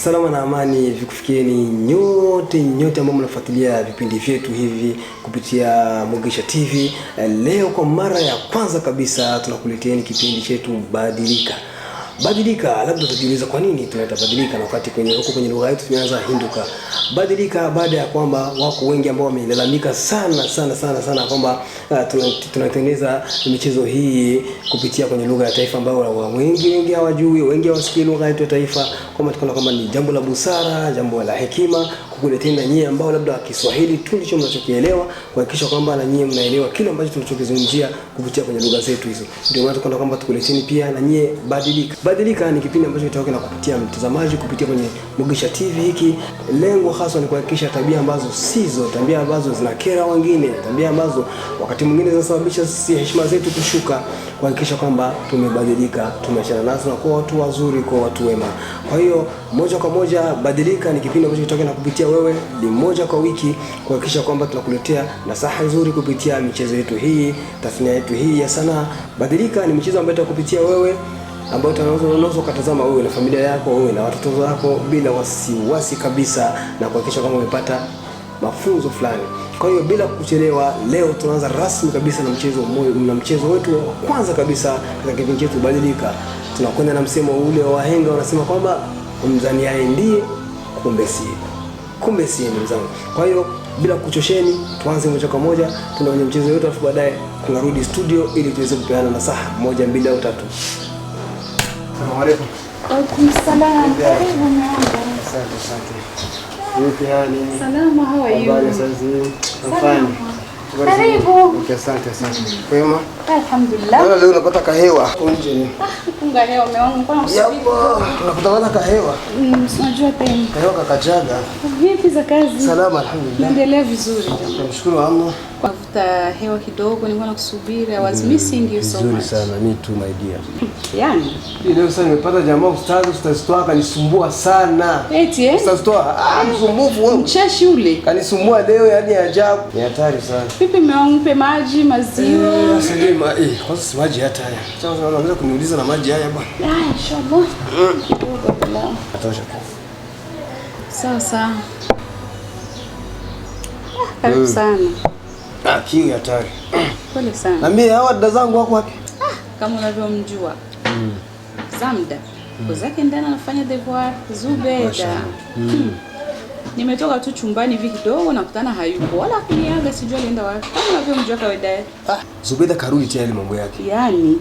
Salama na amani vikufikieni nyote ambao mnafuatilia vipindi vyetu hivi kupitia Mugisha TV. Leo kwa mara ya kwanza kabisa tunakuleteeni kipindi chetu Badilika. Badilika, labda utajiuliza kwa nini tunaita badilika na wakati kwenye lugha yetu tumeanza hinduka. Badilika baada ya kwamba wako wengi ambao wamelalamika sana kwamba tunatengeneza michezo hii kupitia kwenye lugha ya taifa ambao wengi hawajui, wengi hawasikii lugha yetu ya taifa, kwamba ni jambo la busara, jambo la hekima kukuletea na nyie ambao labda Kiswahili tu ndicho mnachokielewa, kuhakikisha kwamba na nyie mnaelewa kile ambacho tunachokizungumzia kupitia kwenye lugha zetu hizo. Ndio maana tukaona kwamba tukuleteni pia na nyie Badilika. Badilika ni kipindi ambacho kitatoka na kupitia mtazamaji kupitia kwenye Mugisha TV hiki. Lengo hasa ni kuhakikisha tabia ambazo sizo, tabia ambazo zinakera wengine, tabia ambazo wakati mwingine zinasababisha sisi heshima zetu kushuka, kuhakikisha kwamba tumebadilika, tumeachana nazo na kuwa watu wazuri, kwa watu wema. Kwa hiyo moja kwa moja Badilika ni kipindi ambacho kitatoka na kupitia wewe ni moja kwa wiki, kuhakikisha kwamba tunakuletea nasaha nzuri kupitia michezo yetu hii, tasnia yetu hii ya sanaa. Badilika ni michezo ambayo itakupitia wewe, ambao unaweza kutazama wewe na familia yako, wewe na watoto wako bila wasiwasi kabisa, na kuhakikisha kwamba umepata mafunzo fulani. Kwa hiyo bila kuchelewa, leo tunaanza rasmi kabisa na mchezo wetu wa kwanza kabisa katika kipindi chetu Badilika. Tunakwenda na msemo ule wa wahenga, wanasema kwamba mzaniaye ndiye kumbe si mzangu. Kwa hiyo bila kuchosheni, tuanze moja kwa moja tuna kwenye mchezo wetu, afu baadaye tunarudi studio ili tuweze kupeana nasaha 1, 2 au 3. Assalamu alaykum. Waalaikum salaam. Karibu mwanangu. Asante. Vipi hali? Salama, how are you? Habari sasa? Afanye. Karibu. Asante. Kwema? Alhamdulillah. Leo unapata kahewa nje. Funga hewa mewangu kwa kusubiri. Yapo, unapata kahewa. Unajua tena. Kahewa kakajaga. Vipi za kazi? Salama alhamdulillah. Naendelea vizuri jamani. Namshukuru Allah. Kuvuta hewa kidogo, nilikuwa nakusubiri. I was missing you so much. Nzuri sana, me too my dear. Yaani, leo sasa nimepata jamaa ustazi toa kanisumbua sana. Eti Ustazi toa, msumbufu wewe. Mcheshi ule. Kanisumbua leo, yani ajabu. Ni hatari sana. Vipi mewangu maji, maziwa? Sema kwanza si maji hata haya. Sasa unaweza kuniuliza na maji haya bwana. Inshallah. Atosha. Sawa. Karibu sana. Kiu hatari. Pole sana. Na mimi hawa dada zangu wako wapi? Kama unavyomjua. Zamda. Kwa zake ndani anafanya devoir Zubeda. Nimetoka tu chumbani hivi kidogo nakutana hayupo. Wala kuniaga sijui alienda wapi. Kama unavyomjua kawaida yake. Zubeda karudi tena mambo yake. Yaani.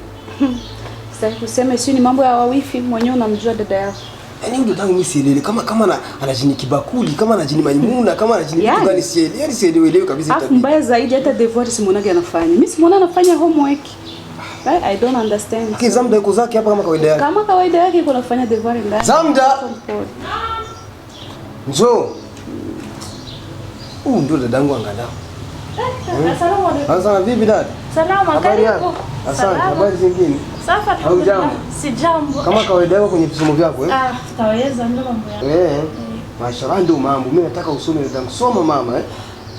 Sasa kusema sio ni mambo ya wawifi, mwenyewe unamjua dada yako. Yaani ndio tangu mimi sielewi kama anajini kibakuli, kama anajini Maimuna, kama anajini kitu gani sielewi. Yaani sielewi kabisa. Afu mbaya zaidi hata devoir simuonaga anafanya. Mimi simuona anafanya homework. I don't understand. Lakini Zamda yuko zake hapa kama kawaida yake. Kama kawaida yake yuko anafanya devoir ndani. Zamda. Njoo. Ndio dadangu angalau. Asalamu alaykum. Sasa vipi dada? Salama, karibu. Asante. Habari zingine? Safi, alhamdulillah. Si jambo. Kama kawaida yako kwenye visomo vyako Taweza ndio mambo yako. Mashallah ndio mambo. Mimi nataka usome dadangu. Soma mama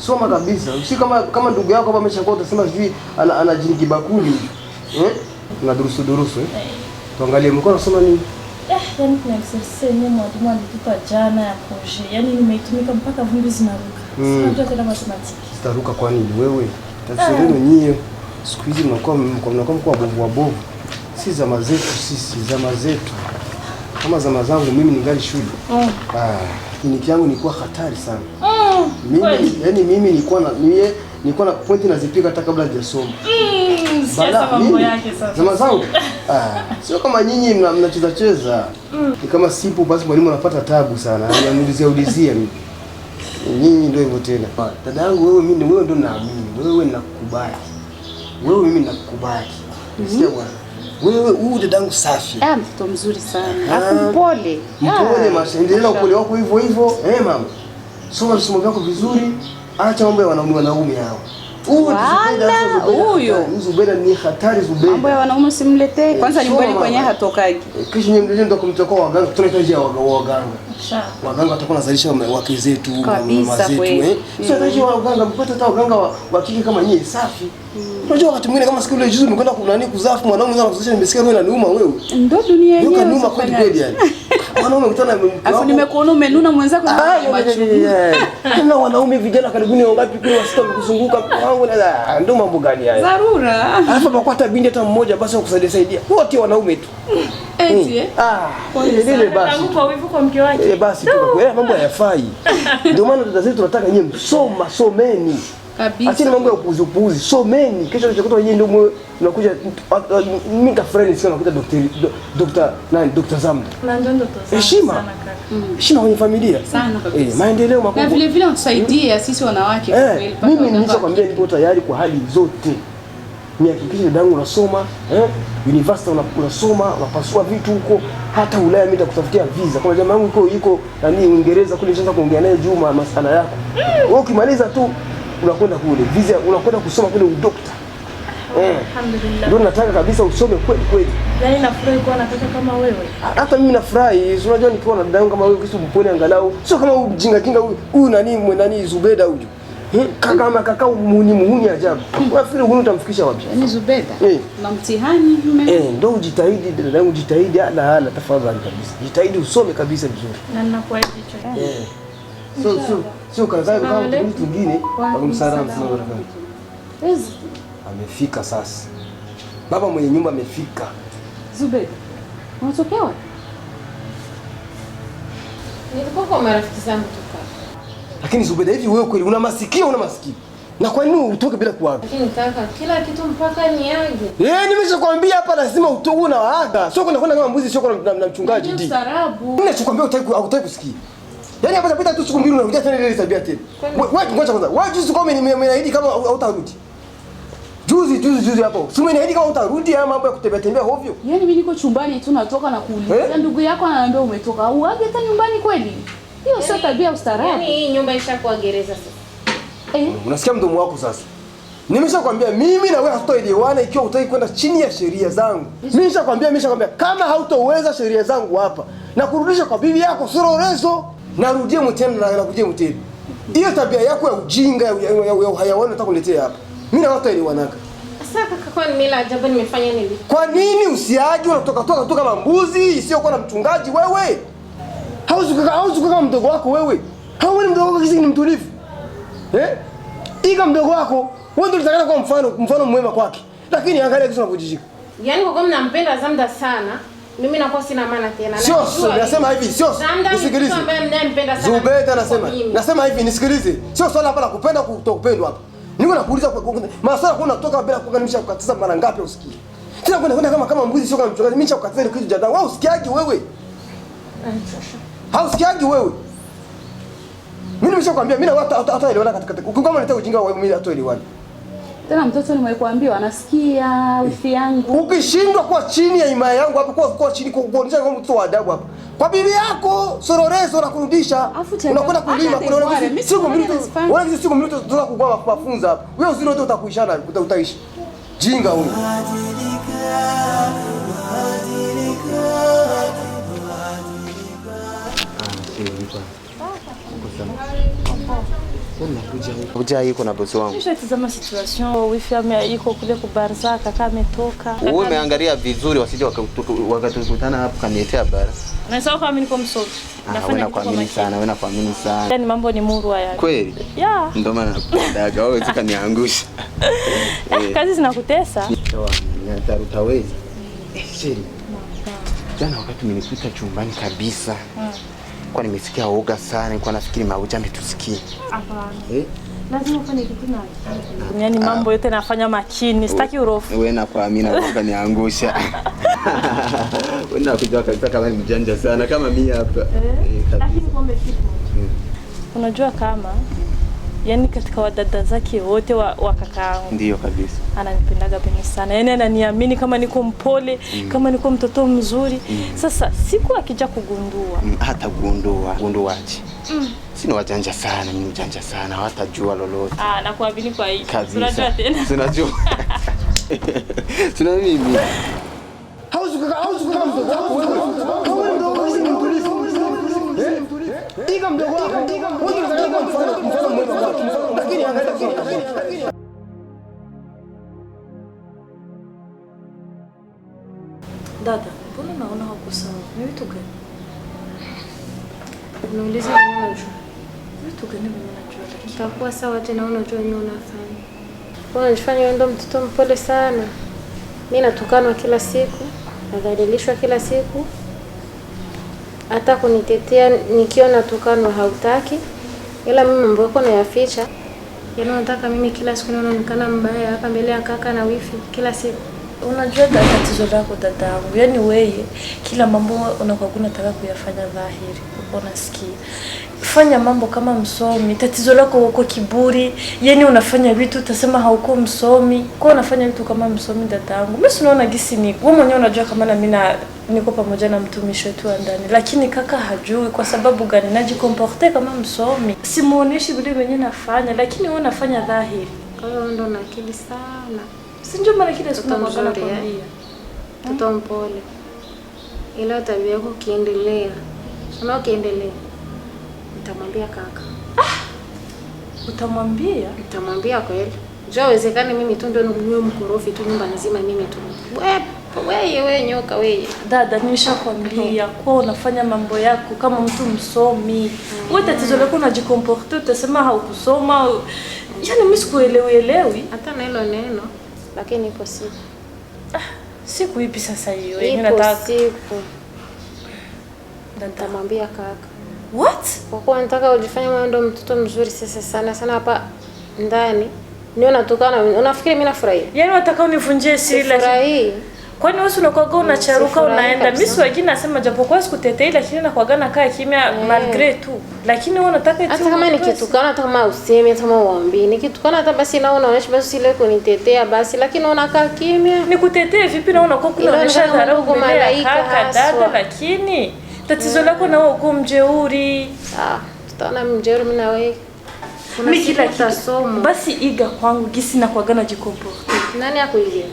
Soma kabisa. Si kama ndugu yako hapa ameshakuwa utasema hivi anajini kibakuli. Na durusu. Tuangalie mko unasoma nini? Yaani kuna exercise yenyewe mwalimu alitupa jana ya projet. Yaani nimeitumika mpaka vumbi zinaruka. Sijui tena mathematics. Zitaruka kwa nini wewe? Tatizo lenu nyie. Siku hizi mnakuwa bovu. Si zama zetu. Kama zama zangu mimi ningali shule. Kiniki yangu nilikuwa hatari sana. Mimi nilikuwa na pointi nazipika hata kabla hajasoma. Sasa mambo yake sasa. Zama zangu. Sio kama nyinyi mnacheza. Ni kama sipo basi mwalimu anapata tabu sana. Anaulizia mimi. Nyinyi ndio hivyo tena. Dada yangu wewe ndio naamini. Wewe nakukubali. Mimi nakukubali. Sio bwana. Wewe dadangu safi. Mtoto mzuri sana. Afu mpole. Endelea upole wako hivyo. Mama. Soma visomo vyako vizuri. Acha mambo ya wanaume hao. Huyo Zubeda ni hatari. Zubeda mambo ya wanaume simletee. Kwanza nyumbani kwenye hatokagi. Kisha nyumbani ndio kumtoka waganga. Tunahitaji waganga. Waganga watakuwa nazalisha wake zetu, mama zetu. Sio tunahitaji waganga, mpate hata waganga wa kike kama nyinyi safi. Unajua wakati mwingine kama siku ile juzi umekwenda kuzafu mwanaume anakuzalisha, nimesikia wewe unaniuma wewe. Ndio dunia yenyewe. Unaniuma kweli yani. wanaume kutana Alafu nimekuona umenuna mwenzako na wanaume vijana karibuni wangapi kwa wasita kuzunguka wangu na ndo mambo gani haya? Dharura. Alafu pakata binti hata mmoja basi akusaidia. Wote wanaume tu. Eti Ile basi. Tangu kwa wivu kwa mke wake. Basi tu mambo hayafai. Ndio maana dada zetu tunataka nyinyi someni. Kabisa. Acheni mambo ya upuuzi. Someni. Kesho utakuta wenyewe ndio unakuja mimi ka friend sio nakuta Dr. Zamda. Na ndio ndoto sana. Heshima. Heshima kwenye familia. Sana kabisa. Maendeleo makubwa. Na vile vile utusaidia sisi wanawake kwa kweli. Mimi nilishakwambia nipo tayari kwa hali zote. Nihakikishe dadangu unasoma, university unasoma, unapasua vitu huko, hata Ulaya mimi nitakutafutia visa. Kwa jamaa yangu yuko Uingereza kule, nishaanza kuongea naye Juma masuala yako. Wewe ukimaliza tu unakwenda kule, visa unakwenda kusoma kule udokta. Alhamdulillah. Ndio nataka kabisa usome kweli. Yaani nafurahi kuwa nataka kama wewe. Hata mimi nafurahi, unajua nikiwa na dadangu kama wewe kisu mpone angalau. Sio kama ujinga huyu nani Zubeda huyu. Kaka muhuni ajabu. Unafikiri huyu utamfikisha wapi? Yaani Zubeda. Na mtihani ndio ujitahidi dada yangu, jitahidi ala tafadhali kabisa. Jitahidi usome kabisa vizuri. Na ninakuahidi hicho. Sio kaza kama mtu mwingine. Msalamu sana barakallahu. Amefika sasa. Baba mwenye nyumba amefika. Zubeda. Unatokea wapi? Nilikuwa kwa marafiki zangu tukaa. Lakini Zubeda, hivi wewe kweli una masikio? Na kwa nini utoke bila kuaga? Lakini kaka, kila kitu mpaka niage. Nimeshakwambia hapa lazima utoke na waaga. Sio kwenda kama mbuzi, sio na mchungaji ndi. Mstaarabu. Ninachokwambia hutaki kusikia. Yaani hapa tapita tu siku mbili unarudia tena ile tabia tena. Wewe ngoja kwanza. Wewe juzi kama nimeahidi kama hautarudi. Juzi hapo. Si umeniahidi kama utarudi ama mambo ya kutembea hovyo? Yaani mimi niko chumbani tu natoka na kuuliza ndugu yako ananiambia umetoka. Uage hata nyumbani kweli? Hiyo sio tabia ustaarabu. Yaani hii nyumba ishakuwa gereza sasa. Unasikia mdomo wako sasa? Nimeshakwambia mimi na wewe hatutoelewana ikiwa hutaki kwenda chini ya sheria zangu. Nimeshakwambia kama hautoweza sheria zangu hapa na kurudisha kwa bibi yako Sororezo, narudie mtendo na nakujie mtendo. Hiyo tabia yako ya ujinga ya hayawani unataka kuniletea hapa. Mimi na watu hatuelewanaka. Sasa kaka, kwa nini ajabu nimefanya nini? Kwa nini usiaje unatoka tu kama mbuzi isiyokuwa na mchungaji wewe? Hauzuka kama mdogo wako wewe. Hauoni mdogo wako kisi ni mtulivu? Iga mdogo wako, wewe ndio utakana kwa mfano mwema kwake. Lakini angalia kisi unapojishika. Yaani kwa kama nampenda Zamda sana, mimi nakuwa sina maana tena. Sio, nasema hivi, sio. Nisikilize. Zubeda nasema hivi, nisikilize. Sio swala hapa la kupenda kutokupendwa hapa. Niko nakuuliza maswala kwa unatoka bila kuganisha kukatiza mara ngapi usikii? Tena kwenda kama mbuzi sio kama mchungaji, mimi nishakukatiza kitu cha dawa. Wewe usikiaje wewe? Hausikiaje wewe? Mimi nimeshakwambia mimi na watu hataelewana katika. Kama unataka ujinga wewe mimi hataelewana. Tena mtoto nimekuambia anasikia wifi yangu. Ukishindwa kuwa chini ya himaya yangu hapo kwa chini kuonyesha kama mtoto wa adabu hapa. Kwa bibi yako Sororezo na kurudisha. Unakwenda kulima kuna siku minute tunataka kugwa mafunza hapa. Wewe uzuri wote utakuishana utaishi. Jinga huyo. Unakuja yuko na bosi wangu. Nishatazama situation, wifi iko kule kubarza, kaka ametoka. Wewe umeangalia vizuri wasije wakatukutana hapo kaniletea bara. Na sasa kama mimi niko msoto. Nafanya kuamini sana, wewe nakuamini sana. Yaani mambo ni muru haya. Kweli? Yeah. Ndio maana nakupendaga wewe tukaniangusha. Kazi zinakutesa. Nitaruta wewe. Siri. Jana wakati nilipita chumbani kabisa. Kwa nimesikia oga sana, nilikuwa nafikiri mauja ametusikia. Hapana. Lazima ufanye kitu nayo. Yaani mambo yote nafanya makini, sitaki urofu. Wewe nakuamini na niangusha. Wewe unakujua kabisa kama ni mjanja sana kama mimi hapa. Lakini kombe kitu. Unajua kama yaani katika wadada zake wote wa kakaangu. Ndio kabisa. Ananipendaga peni sana. Yaani ananiamini kama niko mpole, kama niko mtoto mzuri. Sasa siku akija kugundua, hata gunduaje. Sina wajanja sana, mimi mjanja sana, hawatajua lolote. Nakuamini kwa hii. Unajua tena. Tunajua. Tuna mimi. Hauzuka mdogo wako wewe. Kama mdogo wako ni mtulivu. Iga mdogo wako. Wewe unataka mfano mwema kwake. Lakini angalia dada, mbona naona hauko sawa? Ni vitu gani? Unauliza nini unajua? Vitu gani mimi najua lakini Itakuwa sawa tena unajua nini unafanya. Unajifanya wewe ndo mtoto mpole sana. Mimi natukanwa kila siku, nadhalilishwa kila siku. Hata kunitetea nikiona tukanwa hautaki. Ila mimi mambo yako nayaficha. Yaani unataka mimi kila siku naonekana mbaya hapa mbele ya kaka na wifi kila siku. unajua tatizo lako dadangu. Yaani wewe kila mambo unakuwa unataka kuyafanya dhahiri. Unasikia? Fanya mambo kama msomi. Tatizo lako uko kiburi. Yaani unafanya vitu utasema hauko msomi. Kwa unafanya vitu kama msomi dadangu. Mimi sinaona gisi ni. Wewe mwenyewe unajua kama na mimi niko pamoja na mtumishi wetu wa ndani. Lakini kaka hajui kwa sababu gani najikomporte kama msomi. Simuoneshi vile mwenyewe nafanya lakini wewe unafanya dhahiri. Kwa hiyo ndo na akili sana. Si ndio maana kile siku nakwambia. Mtoto mpole. Ila tabia yako kiendelea. Sema ukiendelea. Nitamwambia kaka. Utamwambia? Nitamwambia kweli. Njoo uwezekane mimi tu ndio niwe mkorofi tu nyumba nzima mimi tu. Wewe nyoka wewe. Dada nimeshakwambia kwa unafanya mambo yako kama mtu msomi. Wewe tatizo lako unajikomporte utasema haukusoma. Yaani mimi sikuelewi. Hata na hilo neno lakini ipo siku. Siku ipi sasa hiyo? Mimi nataka siku. Nitamwambia kaka. What? Kwa kuwa nataka ujifanye wewe ndo mtoto mzuri sasa sana hapa ndani. Niona tukana unafikiri mimi nafurahia? Yaani unataka univunjie siri lakini kwani wewe unakuwa unacharuka unaenda? Mimi si wengine nasema japokuwa sikutetei lakini nakuaga nakaa kimya malgré tout. Lakini wewe unataka eti hata kama nikitukana hata kama useme hata kama uambii nikitukana hata basi na unaonyesha basi ile kunitetea basi lakini unakaa kimya. Nikutetee vipi na unakuwa kunaonyesha dharau mbele ya kaka dada lakini tatizo lako na wewe uko mjeuri. Tutaona mjeuri mimi na wewe. Mimi kila kitu basi iga kwangu gisi na kuaga na jikomporte. Nani akuige?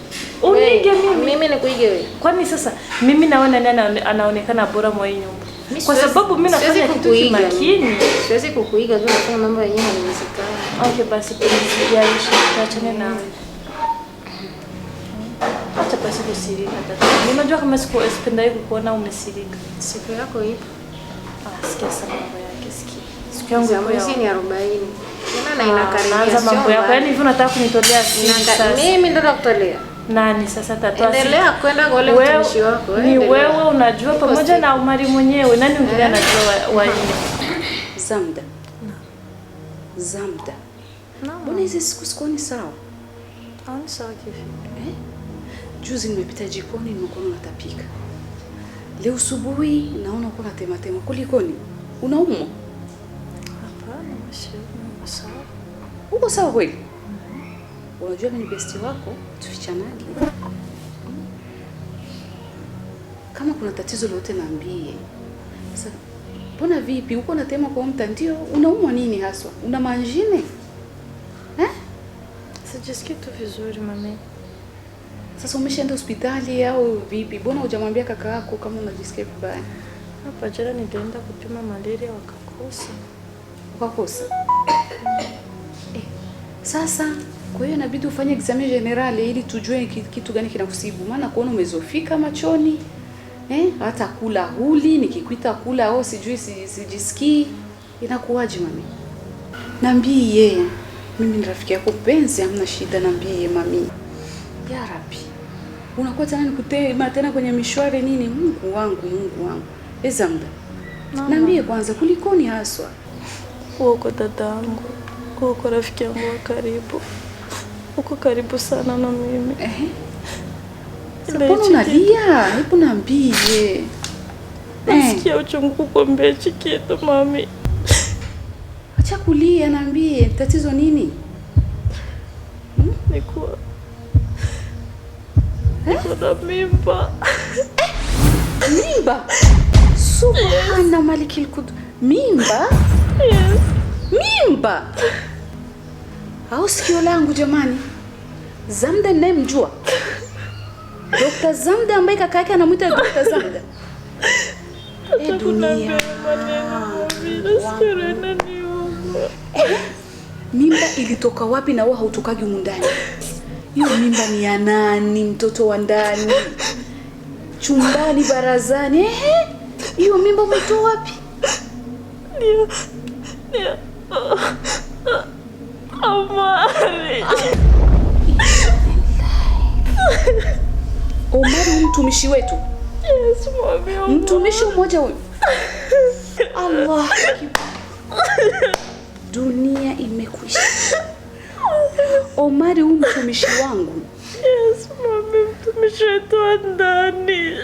Unige mimi. Mimi nikuige wewe. Kwani sasa mimi naona nani anaonekana bora mwa hii nyumba? Kwa sababu mimi nafanya kitu makini. Siwezi kukuiga tu nafanya mambo yenyewe yanawezekana. Okay basi tusijaisha tuachane na. Acha basi kusirika tata. Unajua kama sipendai kukuona umesirika. Siku yako ipo. Sikia sana mambo yake sikia. Siku yangu ya mwezi ni 40. Tena na inakaribia. Naanza mambo yako. Yaani hivi unataka kunitolea siri sasa. Mimi ndo nakutolea. Nani sasa tatoa? Endelea kwenda kwa ule mtumishi wako. Ni wewe unajua pamoja na Umari mwenyewe. Nani mwingine anajua wa nini? Zamda. Zamda. Mbona hizi siku ni sawa? Ni sawa kivipi? Juzi nimepita jikoni nimekuwa natapika. Leo asubuhi naona uko natema tema. Kulikoni? Unaumwa? Hapana, sawa. Uko sawa kweli? Unajua mimi ni besti wako, tufichanage. Kama kuna tatizo lolote niambie. Sasa mbona vipi? Uko natema kwa mtandio? Unaumwa nini haswa? Una manjine? Sijisikii tu vizuri mami. Sasa umeshaenda hospitali au vipi? Mbona hujamwambia kaka yako kama unajisikia vibaya? Hapa jana nilienda kupima malaria wakakosa. Wakakosa? Sasa kwa hiyo inabidi ufanye examen general ili tujue kitu gani kinakusibu. Maana kuona umezofika machoni. Hata kula huli, nikikuita kula au sijui sijisikii. Inakuwaje mami? Niambie. Mimi ni rafiki yako mpenzi, hamna shida, niambie mami. Ya Rabbi. Unakuwa tena nikutema tena kwenye mishwari nini? Mungu wangu. Zamda. Niambie kwanza kulikoni haswa? Uko dadangu. Uko rafiki yangu wa karibu. Uko karibu sana na mimi. Mbona unalia? Hebu niambie. Nasikia uchungu kukwambia kitu mami. Acha kulia, niambie tatizo nini? Niko na mimba. Mimba? Subhana malikil kud. Mimba? Yes. Mimba? Au sikio langu jamani. Zamda ninayemjua. Dr. Zamda ambaye kaka yake anamuita Dr. Zamda. Dunia. Mimba ilitoka wapi na wewe hautokagi humu ndani? Hiyo mimba ni ya nani? Mtoto wa ndani? Chumbani, barazani? Hiyo mimba umetoa wapi? Ndio. Omari. Omari mtumishi wetu. Yes, mami. Mtumishi mmoja huyu. Allah. Dunia imekwisha. Omari huyu mtumishi wangu. Yes, mami, mtumishi wetu wa ndani.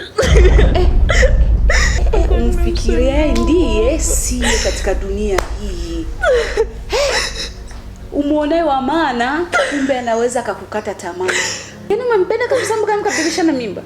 Umfikirie ndiye siye katika dunia hii. Umuonaye wa maana, kumbe anaweza akakukata tamaa. Yaani umempenda kabisa mpaka mkabadilishana mimba.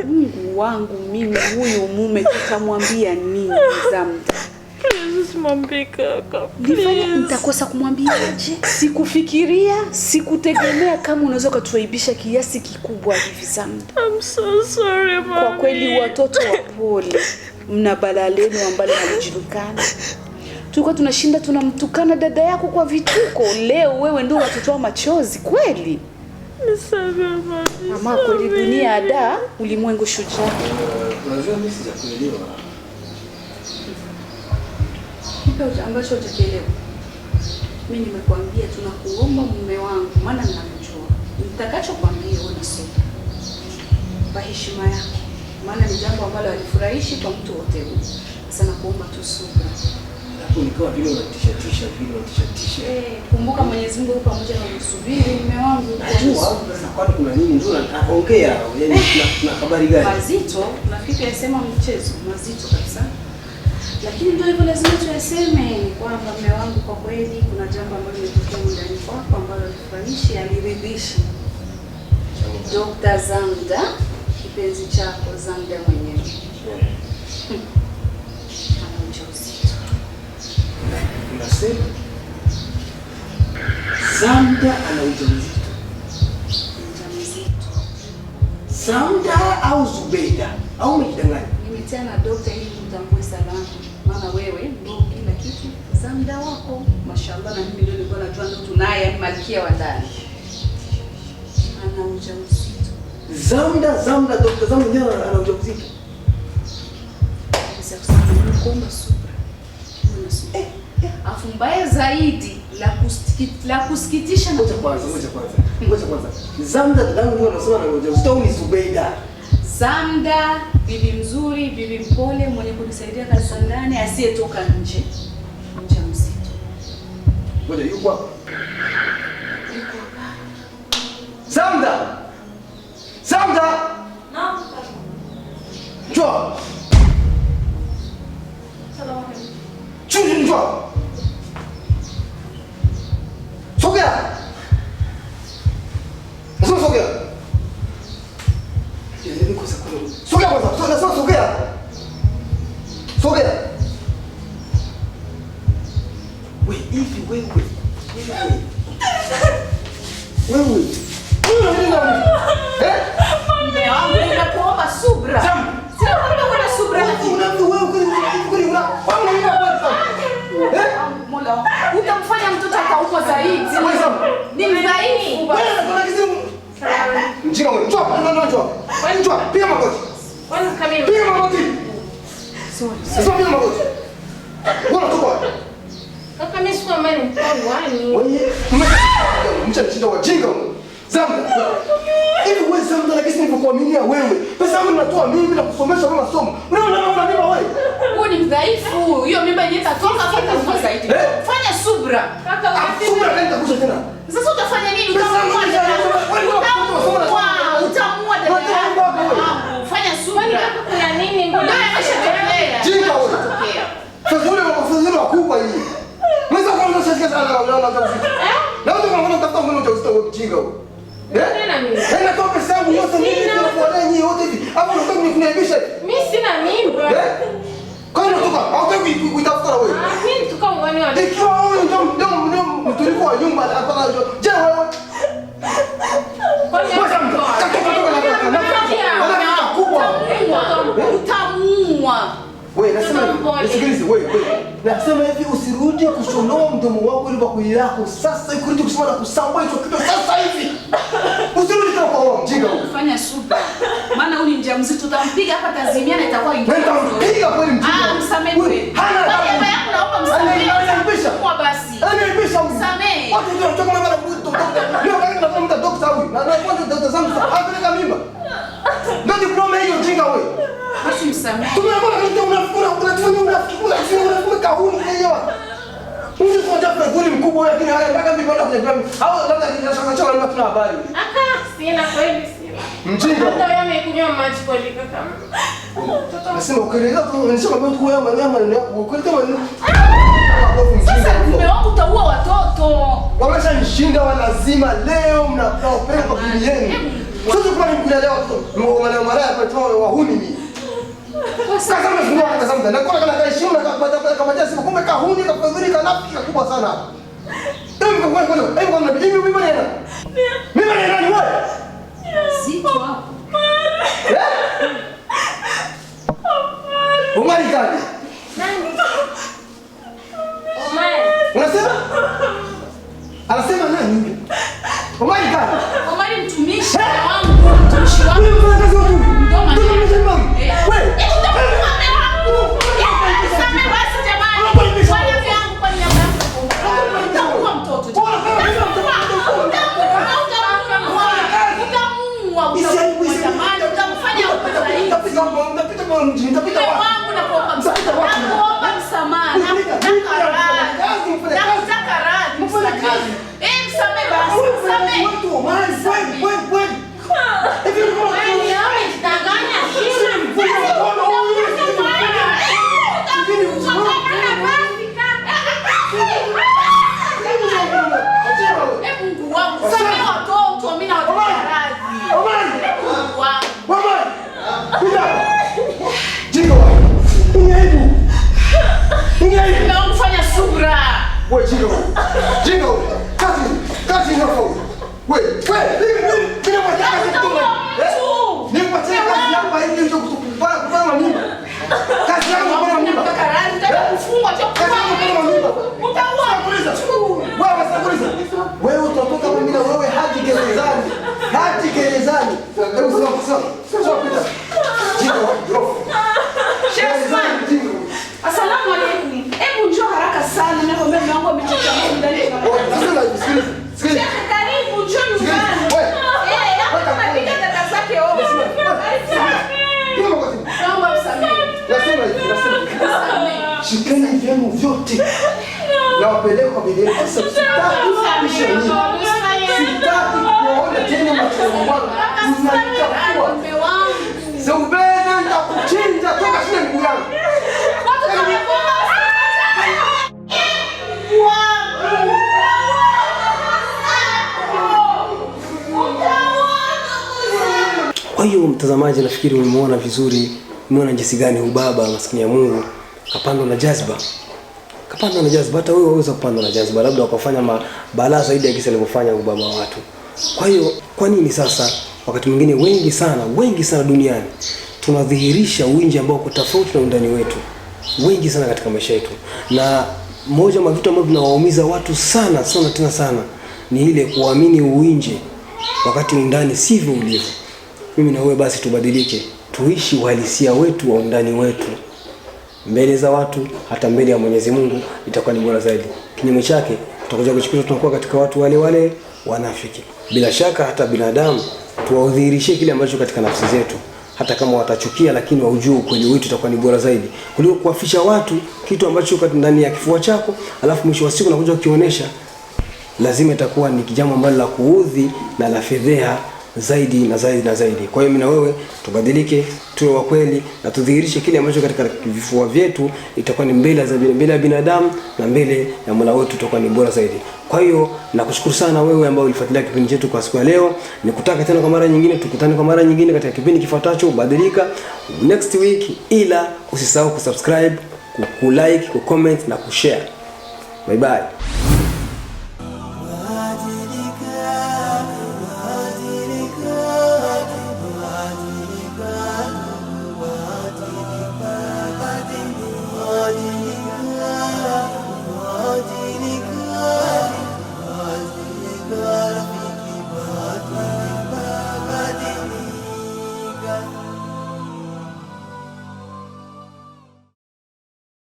Mungu wangu mimi huyu mume tutamwambia nini Zamda? Please, mami kaka. Nifanye nitakosa kumwambiaje? Sikufikiria, sikutegemea kama unaweza kutuaibisha kiasi kikubwa hivi Zamda. I'm so sorry, mami. Kwa kweli watoto wa pole, mna balaa lenu ambalo halijulikana. Tulikuwa tunashinda tunamtukana dada yako kwa vituko. Leo wewe ndio unatutoa machozi kweli? Nisamehe mami. Mama kweli dunia ada ulimwengu shujaa. Unajua mimi sijakuelewa. Kipi ambacho utakielewa? Mimi nimekuambia tunakuomba mume wangu maana ninakujua. Nitakachokwambia wewe nasoma. Kwa heshima yako. Maana ni jambo ambalo halifurahishi kwa mtu wote huyu. Sasa nakuomba tu subira. Hapo nikawa vile unatisha Kumbuka Mwenyezi Mungu yupo pamoja na usubiri mume wangu. Sasa kwani kuna nini ndio anaongea? Yaani tuna habari gani? Mazito, nafikiri yasema mchezo, mazito kabisa. Lakini ndio hivyo lazima tuyaseme ni kwamba mume wangu kwa kweli kuna jambo ambalo limetokea ndani kwako ambalo halifurahishi, haliridhishi. Dr. Zamda, kipenzi chako Zamda mwenyewe. Unasema Zamda ana ujauzito. Zamda au Zubeida au umejidanganya? Nimetia dokta ili mtambue salama. Maana wewe ndio kila kitu. Zamda wako, mashallah, na mimi ndio nilikuwa najua ndio tunaye, yani malkia wa ndani. Ana ujauzito. Zamda Dr. Zamda ndio ana ujauzito. Sasa kuomba subira. Afu mbaya zaidi la kusikitisha na Ngoja kwanza. Zamda dadangu ndio anasema na ujauzito ni Zubeida. Zamda bibi mzuri, bibi mpole, mwenye kunisaidia kazi za ndani, asiyetoka nje. Mjamzito. Ngoja yuko hapa. Zamda! Naam. Njoo. Salamu. Njoo. Sogea. Sogea. Yeye kosa kuna. Sogea kwanza. Sogea. Wewe hivi wewe. Mume wangu ninakuomba subira. Sio kwamba kuna subira. Mola, utamfanya mtoto akaumwa zaidi. Ni dhaifu basi. Mjinga wewe. Njoo. Piga magoti. Piga magoti. Sorry. Piga magoti. Bora toka. Kaka mimi sikuwa mali mkongwani. Wewe mchana wajinga wewe. Zamda. Hivi wewe Zamda lakini nilipokuaminia wewe. Pesa yangu ninatoa mimi na kusomesha wewe masomo. Unaona mimba wewe? Wewe ni mdhaifu. Hiyo mimba yenyewe itatoka kwa zaidi. Fanya subira. Kaka Subira nenda kuja tena. Sasa utafanya nini? Utamua dada. Fanya subira. kuna nini? Ndio ameshatokea. Jinga wewe. Fazuli wakubwa hii. Mweza kuona sasa sana na ujauzito. Na wewe unaona tafuta mbona ujauzito wewe jinga wewe. Tena mimi. Haina toa pesa yangu yote mimi nakuona nyinyi wote hivi. Hapo unataka kuniaibisha. Mimi sina mimba. Kwa nini unatoka? Hautaki kuitafuta wewe. Mimi tuka uwani wa. Ikiwa wewe ndio mtulivu wa nyumba hapa je wewe? Utamuua. Wewe nasema nisikilize wewe. Nasema hivi usirudi kushonoa mdomo wako ili bakuli lako sasa kurudi kusema na kusamba hicho kitu sasa hivi. Usirudi tena kwa mjinga. mjinga. Fanya subra. Maana huyu ni mjamzito, utampiga hapa tazimia na itakuwa ingine. Nitampiga kweli mjinga. Msamehe kweli. Baba yangu naomba msamehe. Kwa basi. Ananipisha mimi. Msamehe. Watu ndio wanatoka mama na mtoto. Leo kama tunamta dokta huyu. Na kwanza dokta Samsa apeleka mimba. Ndio diploma hiyo mjinga wewe. Basi msamehe. Tumeona kama unafuna kahuni hiyo. Mtu tunataka goli mkubwa lakini haya mpaka mimi bado kujua. Hao labda kinachanga na tuna habari. Sina kweli sina. Mjinga. Hata wewe umekunywa maji kwa lika kama. Nasema ukieleza tu nisema kwa tu wewe maneno yako ukweli kama ni. Sasa mume wangu utaua watoto. Wameshanishinda wanazima leo mnaopeleka kwa bibi yenu. Sasa kwa nini mnaelewa tu? Mara hapa tu wahuni mimi. Sasa kama tunao kutazama na kwa kana heshima na kupata kama jasi kumbe kahuni na kufadhili kanafiki kubwa sana. Hebu kwa mimi maneno. Mimi maneno ni wewe. Zito hapo. Omari gani? Nani? Omari. Unasema? Anasema nani? Omari gani? Omari mtumishi wangu, mtumishi wangu. Wewe unafanya kazi wapi? Ndio maana. Wewe. Wewe utatoka mimi na wewe hadi gerezani. Hadi gerezani. Hebu sema. Asalamu alaykum. Hebu njoo haraka sana na kwambia mume wangu amechoka ndani ya Sikiliza. Karibu njoo nyumbani. Hapo tunapika dada zake wote. Naomba msamehe. Nasema. Shikeni vyenu vyote. Na wapeleke kwa bibi yenu. Sasa sitaki kuona tena machozi yangu. Unanichafua. Zeubena nitakuchinja toka shule miguu yangu. Kwa hiyo mtazamaji, nafikiri umeona vizuri, umeona jinsi gani ubaba maskini ya Mungu kapandwa na jazba. Kapandwa na jazba, hata wewe waweza kupandwa na jazba, labda wakafanya balaa zaidi ya kisa alivyofanya ubaba wa watu. Kwa hiyo kwa nini sasa wakati mwingine wengi sana duniani tunadhihirisha uinji ambao uko tofauti na undani wetu. Wengi sana katika maisha yetu. Na moja wa vitu ambavyo vinawaumiza watu sana ni ile kuamini uinji wakati undani sivyo ulivyo. Mimi na wewe basi tubadilike, tuishi uhalisia wetu wa undani wetu mbele za watu, hata mbele ya Mwenyezi Mungu itakuwa ni bora zaidi. Kinyume chake tutakuja kuchukua tunakuwa katika watu wale wanafiki. Bila shaka hata binadamu tuwaudhihirishie kile ambacho katika nafsi zetu, hata kama watachukia, lakini waujue ukweli wetu itakuwa ni bora zaidi kuliko kuwaficha watu kitu ambacho kiko ndani ya kifua chako, alafu mwisho wa siku unakuja kukionyesha. Lazima itakuwa ni jambo ambalo la kuudhi na la fedheha zaidi na zaidi. Kwa hiyo mimi na wewe tubadilike, tuwe wa kweli na tudhihirishe kile ambacho katika vifua vyetu itakuwa ni mbele ya binadamu na mbele ya Mola wetu itakuwa ni bora zaidi. Kwa hiyo nakushukuru sana wewe ambao ulifuatilia kipindi chetu kwa siku ya leo. Nikutaka tena kwa mara nyingine, tukutane kwa mara nyingine katika kipindi kifuatacho Badilika next week, ila usisahau kusubscribe, kulike, kucomment na kushare. Bye bye.